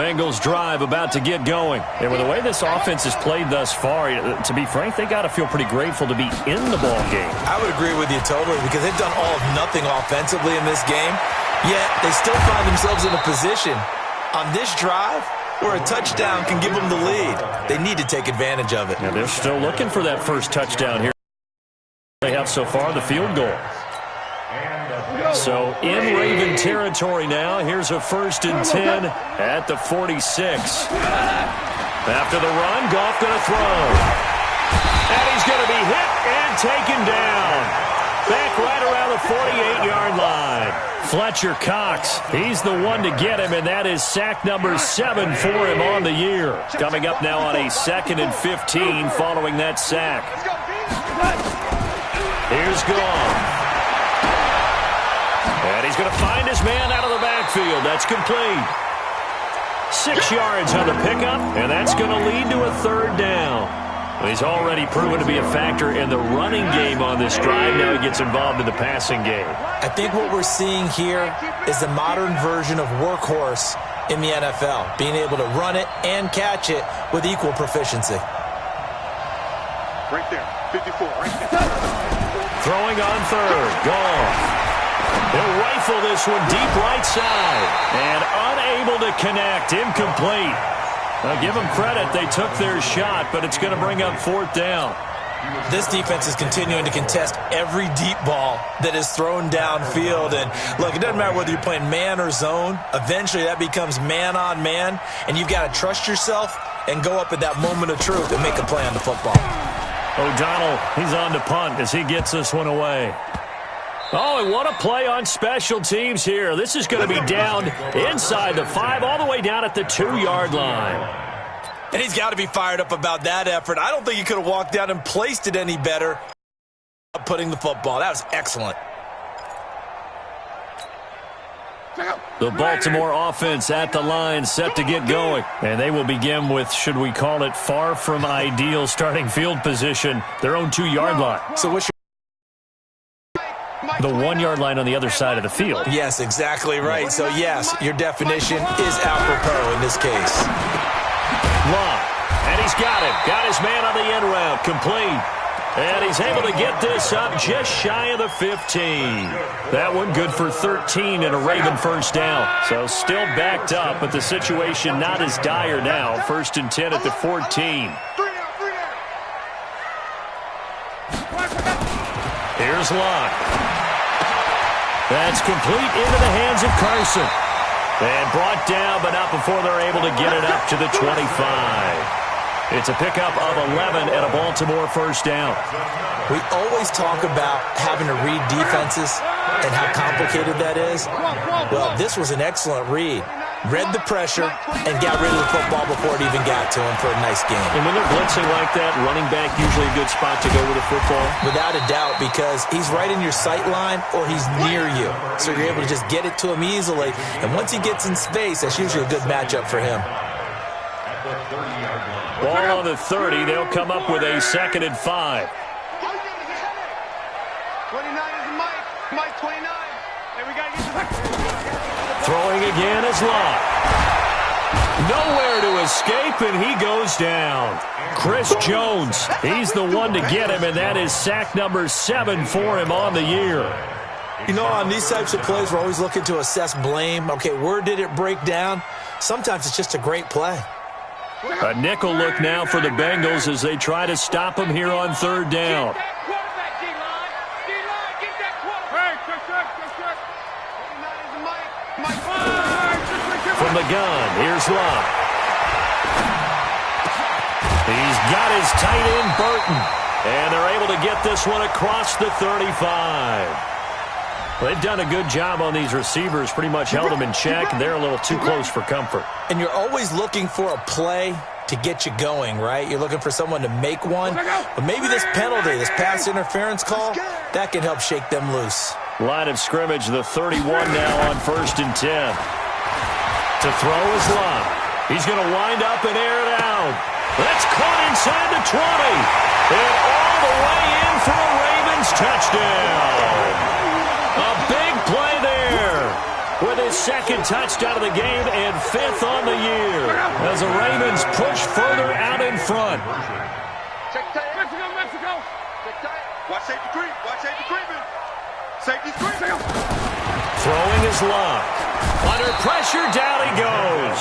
Bengals drive about to get going. And with the way this offense has played thus far, to be frank, they got to feel pretty grateful to be in the ball game. I would agree with you totally because they've done all of nothing offensively in this game, yet they still find themselves in a position on this drive where a touchdown can give them the lead. They need to take advantage of it. Yeah, they're still looking for that first touchdown here. They have so far the field goal. So in Raven territory now, here's a 1st and 10 at the 46. After the run, Goff going to throw. And he's going to be hit and taken down. Back right around the 48-yard line. Fletcher Cox, he's the one to get him, and that is sack number 7 for him on the year. Coming up now on a 2nd and 15 following that sack. Here's Goff. And he's going to find his man out of the backfield. That's complete. 6 yards on the pickup, and that's going to lead to a 3rd down. Well, he's already proven to be a factor in the running game on this drive. Now he gets involved in the passing game. I think what we're seeing here is the modern version of workhorse in the NFL, being able to run it and catch it with equal proficiency. Right there, 54, right there. Throwing on 3rd, Goff. He'll rifle this one deep right side. And unable to connect. Incomplete. Now give them credit. They took their shot, but it's going to bring up 4th down. This defense is continuing to contest every deep ball that is thrown downfield. And, look, it doesn't matter whether you're playing man or zone. Eventually that becomes man on man. And you've got to trust yourself and go up at that moment of truth and make a play on the football. O'Donnell, he's on to punt as he gets this one away. Oh, and what a play on special teams here. This is going to be down inside the 5, all the way down at the 2-yard line. And he's got to be fired up about that effort. I don't think he could have walked down and placed it any better. Putting the football. That was excellent. The Baltimore offense at the line, set to get going. And they will begin with, should we call it, far from ideal starting field position, their own 2-yard line. So what's the 1-yard line on the other side of the field. Yes, exactly right. So, yes, your definition is apropos in this case. Long, and he's got it. Got his man on the end route, complete. And he's able to get this up just shy of the 15. That one good for 13 and a Raven 1st down. So still backed up, but the situation not as dire now. 1st and 10 at the 14. Here's Locke. That's complete into the hands of Carson. And brought down, but not before they're able to get it up to the 25. It's a pickup of 11 and a Baltimore 1st down. We always talk about having to read defenses and how complicated that is. Well, this was an excellent read. Read the pressure and got rid of the football before it even got to him for a nice game. And when they're blitzing like that, running back usually a good spot to go with the football? Without a doubt, because he's right in your sight line or he's near you. So you're able to just get it to him easily. And once he gets in space, that's usually a good matchup for him. Ball on the 30. They'll come up with a 2nd and 5. 29 is Mike 29. Hey, we got to get the... Throwing again is Locke. Nowhere to escape, and he goes down. Chris Jones, he's the one to get him, and that is sack number 7 for him on the year. You know, on these types of plays, we're always looking to assess blame. Okay, where did it break down? Sometimes it's just a great play. A nickel look now for the Bengals as they try to stop him here on 3rd down. From the gun, here's Locke. He's got his tight end, Burton. And they're able to get this one across the 35. They've done a good job on these receivers, pretty much held them in check. They're a little too close for comfort. And you're always looking for a play to get you going, right? You're looking for someone to make one. But maybe this penalty, this pass interference call, that can help shake them loose. Line of scrimmage, the 31 now on 1st and 10. To throw is Locke. He's going to wind up and air it out. That's caught inside the 20. And all the way in for a Ravens touchdown. A big play there with his 2nd touchdown of the game and 5th on the year. as the Ravens push further out in front. Check tight. Mexico. Check tight. Watch safety creep. Watch safety creeping. Safety's creeping. Throwing his luck. Under pressure, down he goes.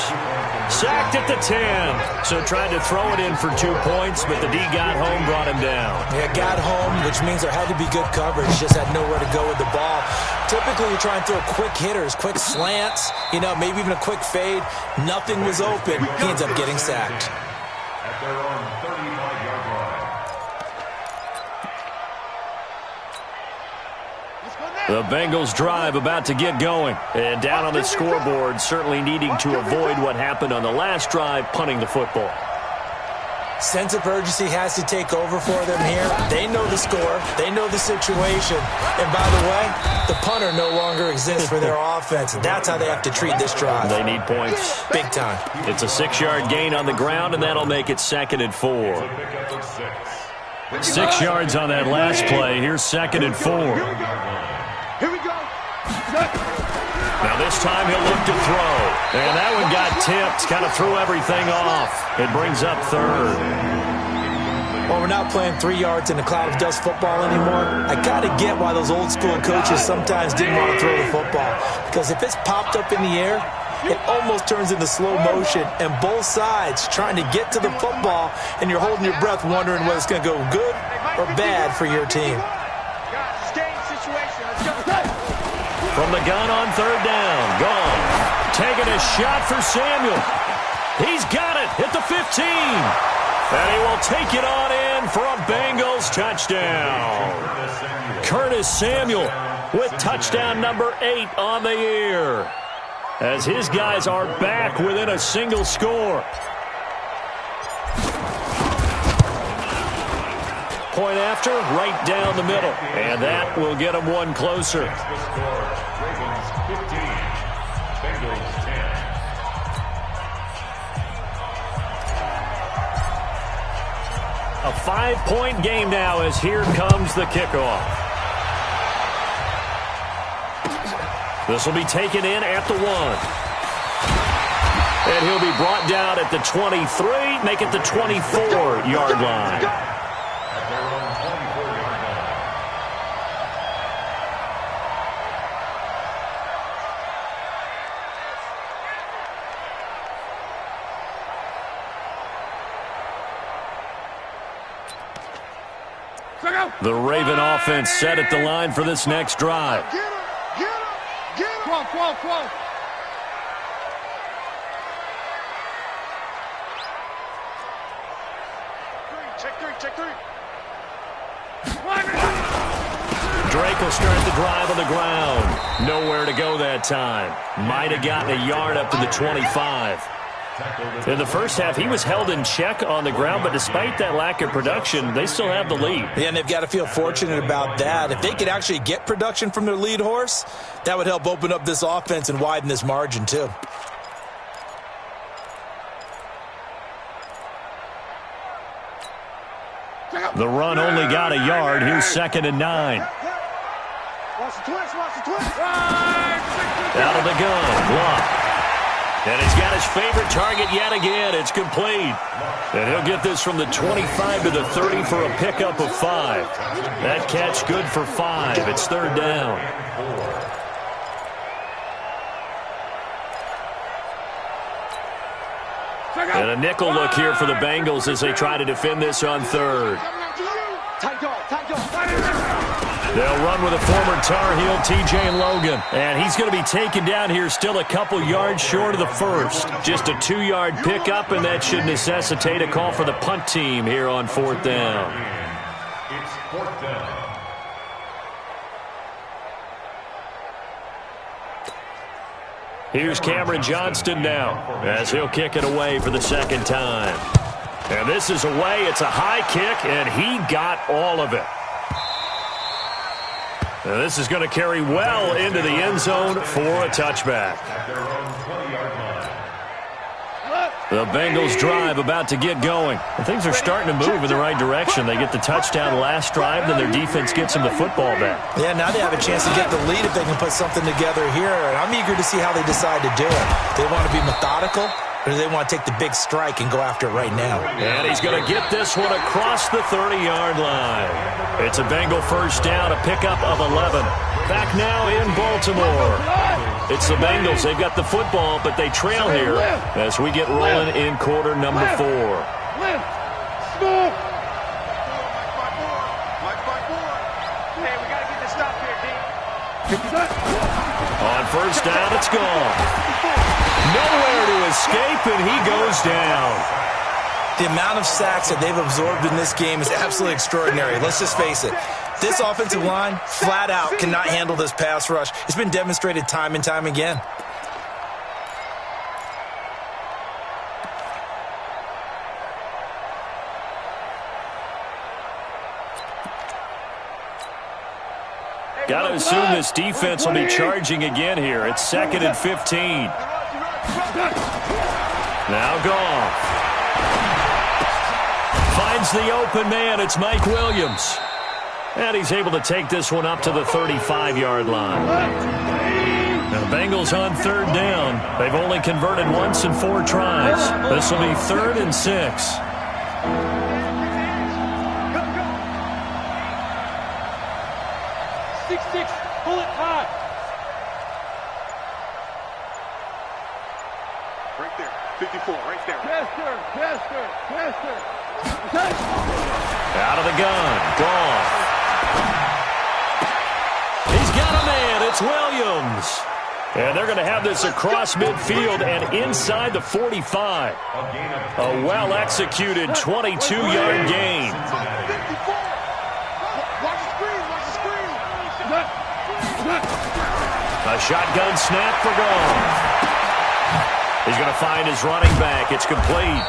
Sacked at the 10. So tried to throw it in for 2 points, but the D got home, brought him down. Yeah, got home, which means there had to be good coverage. Just had nowhere to go with the ball. Typically, you try and throw quick hitters, quick slants, maybe even a quick fade. Nothing was open. He ends up getting sacked. At their own 35-yard line. The Bengals drive about to get going. And down on the scoreboard, certainly needing to avoid what happened on the last drive, punting the football. Sense of urgency has to take over for them here. They know the score. They know the situation. And by the way, the punter no longer exists for their offense. That's how they have to treat this drive. They need points. Big time. It's a 6-yard gain on the ground, and that'll make it 2nd and 4. 6 yards on that last play. Here's 2nd and 4. Here we go. Now this time he'll look to throw. And that one got tipped. Kind of threw everything off. It brings up 3rd. Well, we're not playing 3 yards in a cloud of dust football anymore. I got to get why those old school coaches sometimes didn't want to throw the football. Because if it's popped up in the air, it almost turns into slow motion. And both sides trying to get to the football, and you're holding your breath wondering whether it's going to go good or bad for your team. From the gun on 3rd down. Gone. Taking a shot for Samuel. He's got it at the 15. And he will take it on in for a Bengals touchdown. Curtis Samuel with touchdown number 8 on the year. As his guys are back within a single score. Point after, right down the middle. And that will get them one closer. Ravens 15, Bengals 10. A 5-point game now as here comes the kickoff. This will be taken in at the 1. And he'll be brought down at the 23, make it the 24-yard line. The Raven offense set at the line for this next drive. Get him. Come on. Check three. Drake will start the drive on the ground. Nowhere to go that time. Might have gotten a yard up to the 25. In the first half, he was held in check on the ground, but despite that lack of production, they still have the lead. Yeah, and they've got to feel fortunate about that. If they could actually get production from their lead horse, that would help open up this offense and widen this margin, too. The run only got a yard. Here's 2nd and 9. Watch the twist. Out of the gun, block. And he's got his favorite target yet again. It's complete. And he'll get this from the 25 to the 30 for a pickup of 5. That catch good for 5. It's 3rd down. And a nickel look here for the Bengals as they try to defend this on 3rd. Tight dog. They'll run with a former Tar Heel, T.J. Logan. And he's going to be taken down here still a couple yards short of the first. Just a 2-yard pickup, and that should necessitate a call for the punt team here on 4th down. It's 4th down. Here's Cameron Johnston now as he'll kick it away for the 2nd time. And this is away. It's a high kick, and he got all of it. Now this is going to carry well into the end zone for a touchback. At their own 20-yard line. The Bengals drive about to get going. And things are starting to move in the right direction. They get the touchdown last drive, then their defense gets them the football back. Yeah, now they have a chance to get the lead if they can put something together here. And I'm eager to see how they decide to do it. They want to be methodical, or or do they want to take the big strike and go after it right now? And he's going to get this one across the 30-yard line. It's a Bengal first down, a pickup of 11. Back now in Baltimore. It's the Bengals. They've got the football, but they trail here as we get rolling in quarter number 4. On first down, it's gone. Nowhere to escape, and he goes down. The amount of sacks that they've absorbed in this game is absolutely extraordinary. Let's just face it. This offensive line, flat out, cannot handle this pass rush. It's been demonstrated time and time again. Got to assume this defense will be charging again here. It's 2nd and 15. Now Goff. Finds the open man. It's Mike Williams. And he's able to take this one up to the 35-yard line. Now the Bengals on 3rd down. They've only converted once in 4 tries. This will be 3rd and 6. Pull it high. Right there. 54, right there. Chester. Out of the gun. Gone. He's got a man. It's Williams. And they're going to have this across midfield and inside the 45. A well-executed 22-yard gain. A shotgun snap for Goff. He's going to find his running back. It's complete.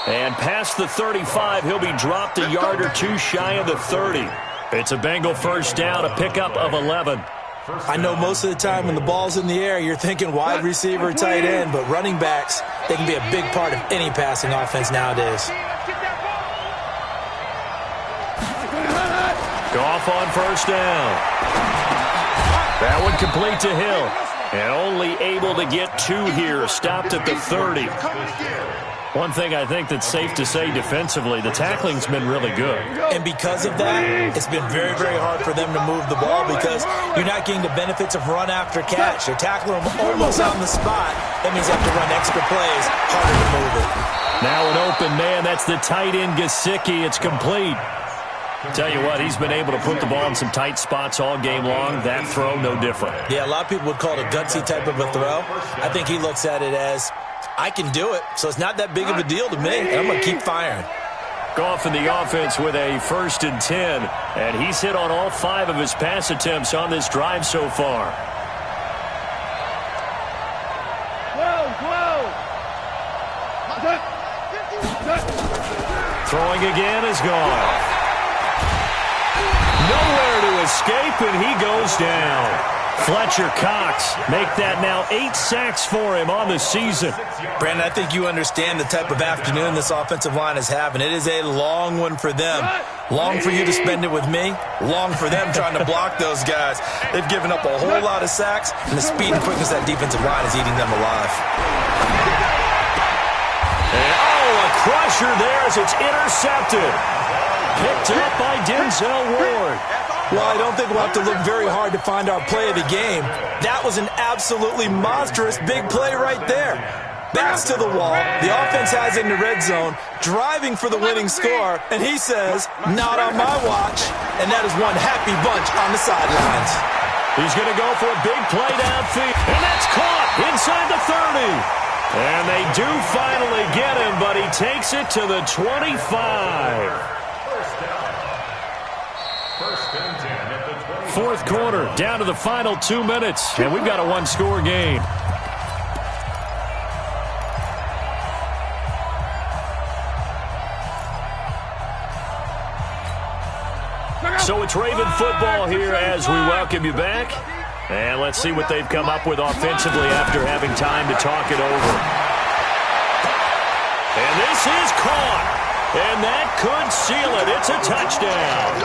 And past the 35, he'll be dropped a yard or 2 shy of the 30. It's a Bengal first down, a pickup of 11. I know most of the time when the ball's in the air, you're thinking wide receiver, tight end, but running backs, they can be a big part of any passing offense nowadays. Goff on first down. That one complete to Hill. And only able to get 2 here. Stopped at the 30. One thing I think that's safe to say defensively, the tackling's been really good. And because of that, it's been very, very hard for them to move the ball because you're not getting the benefits of run after catch. They're tackling them almost on the spot. That means they have to run extra plays, harder to move it. Now an open man. That's the tight end, Gesicki. It's complete. Tell you what, he's been able to put the ball in some tight spots all game long. That throw, no different. Yeah, a lot of people would call it a gutsy type of a throw. I think he looks at it as, I can do it, so it's not that big of a deal to me, and I'm going to keep firing. Goff in the offense with a 1st and 10, and he's hit on all 5 of his pass attempts on this drive so far. Throwing again is gone. Nowhere to escape, and he goes down. Fletcher Cox make that now 8 sacks for him on the season. Brandon, I think you understand the type of afternoon this offensive line is having. It is a long one for them. Long for you to spend it with me. Long for them trying to block those guys. They've given up a whole lot of sacks, and the speed and quickness of that defensive line is eating them alive. And, a crusher there as it's intercepted. Picked up by Denzel Ward. Well, I don't think we'll have to look very hard to find our play of the game. That was an absolutely monstrous big play right there. Backs to the wall. The offense has it in the red zone, driving for the winning score, and he says, not on my watch. And that is one happy bunch on the sidelines. He's going to go for a big play downfield, and that's caught inside the 30. And they do finally get him, but he takes it to the 25. 4th quarter, down to the final 2 minutes, and we've got a 1-score game. So it's Raven football here as we welcome you back. And let's see what they've come up with offensively after having time to talk it over. And this is caught. And that could seal it. It's a touchdown.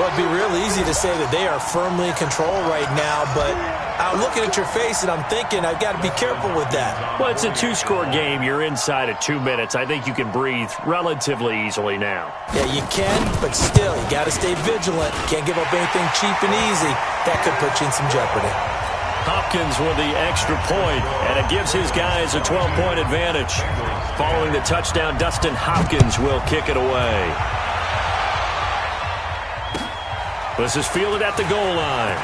Well, it'd be real easy to say that they are firmly in control right now, but I'm looking at your face and I'm thinking I've got to be careful with that. Well, it's a two-score game. You're inside of 2 minutes. I think you can breathe relatively easily now. Yeah, you can, but still, you got to stay vigilant. Can't give up anything cheap and easy. That could put you in some jeopardy. Hopkins with the extra point, and it gives his guys a 12-point advantage. Following the touchdown, Dustin Hopkins will kick it away. This is fielded at the goal line.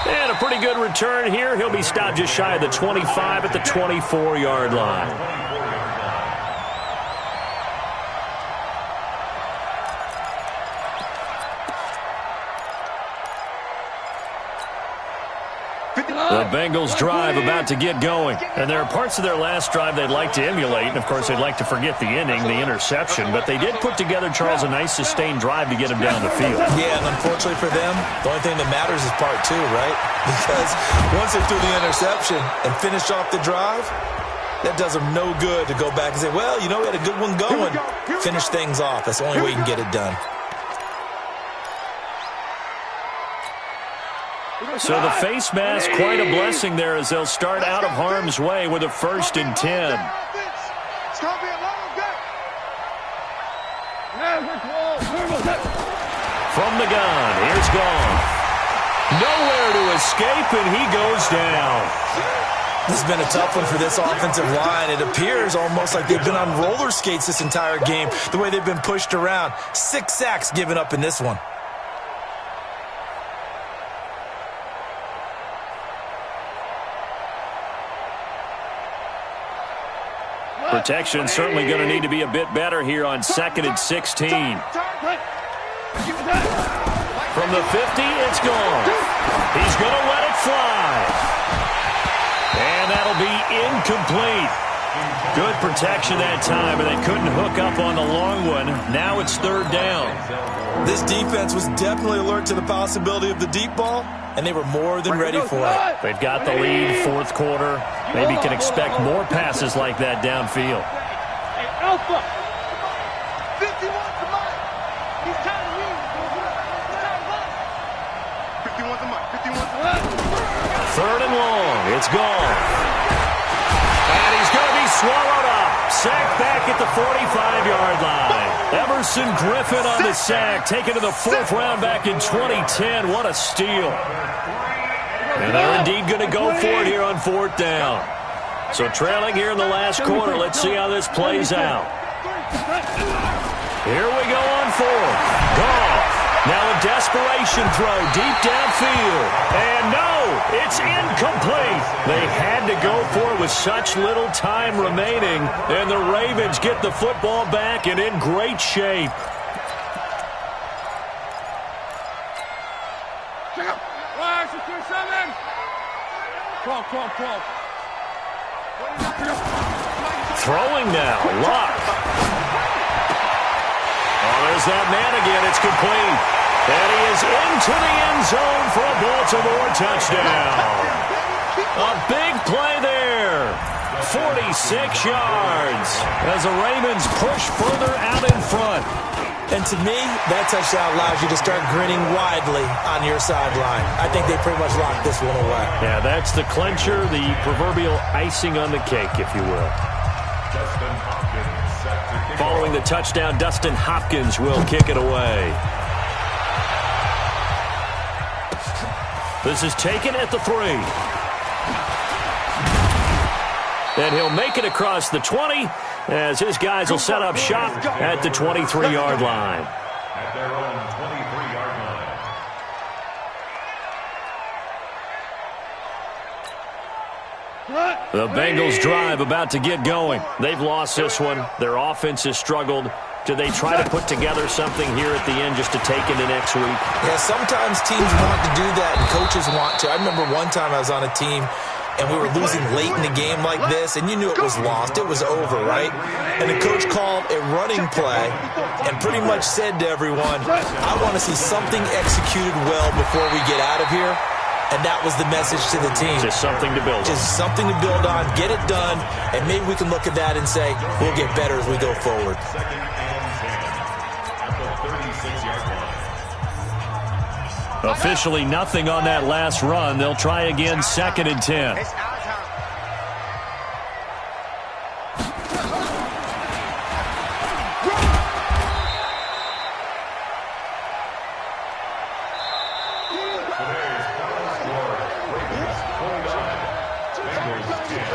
And a pretty good return here. He'll be stopped just shy of the 25 at the 24-yard line. The Bengals drive about to get going. And there are parts of their last drive they'd like to emulate. And, of course, they'd like to forget the inning, the interception. But they did put together, Charles, a nice sustained drive to get him down the field. Yeah, and unfortunately for them, the only thing that matters is part two, right? Because once they threw the interception and finished off the drive, that does them no good to go back and say, well, you know, we had a good one going. Finish things off. That's the only way you can get it done. So the face mask, quite a blessing there as they'll start out of harm's way with a 1st and 10. It's going to be a long game. From the gun, here's Gone. Nowhere to escape, and he goes down. This has been a tough one for this offensive line. It appears almost like they've been on roller skates this entire game, the way they've been pushed around. 6 sacks given up in this one. Protection certainly going to need to be a bit better here on 2nd and 16. From the 50, it's gone. He's going to let it fly. And that'll be incomplete. Good protection that time, and they couldn't hook up on the long one. Now it's 3rd down. This defense was definitely alert to the possibility of the deep ball, and they were more than ready for it. They've got the lead, 4th quarter. Maybe can expect more passes like that downfield. Hey, Alpha. 51 to Mike. He's tired of you. He's tired of us. 51 to Mike. 51 to Mike. 3rd and long. It's gone. And he's going to be swallowed up. Sacked back at the 45-yard line. Emerson Griffin on the sack, taken to the 4th round back in 2010. What a steal. And they're indeed going to go for it here on 4th down. So trailing here in the last quarter. Let's see how this plays out. Here we go on 4th. Goff. Now a desperation throw deep downfield. And no, it's incomplete. They had to go for it with such little time remaining. And the Ravens get the football back and in great shape. Throwing now. Luck. Oh, there's that man again. It's complete. And he is into the end zone for a Baltimore touchdown. A big play there. 46 yards as the Ravens push further out in front. And to me, that touchdown allows you to start grinning widely on your sideline. I think they pretty much locked this one away. Yeah, that's the clincher, the proverbial icing on the cake, if you will. Following the touchdown, Dustin Hopkins will kick it away. This is taken at the 3. And he'll make it across the 20 as his guys will set up shop at the 23-yard line. At their own 23-yard line. The Bengals drive about to get going. They've lost this one. Their offense has struggled. Do they try to put together something here at the end just to take into next week? Yeah, sometimes teams want to do that and coaches want to. I remember one time I was on a team and we were losing late in the game like this, and you knew it was lost. It was over, right? And the coach called a running play and pretty much said to everyone, I want to see something executed well before we get out of here. And that was the message to the team. Just something to build on. Just something to build on, get it done, and maybe we can look at that and say, we'll get better as we go forward. Second and 10 at the 36-yard line. Officially nothing on that last run. They'll try again, second and 10. It's our time. Today's final score, Ravens 29, Bengals 10.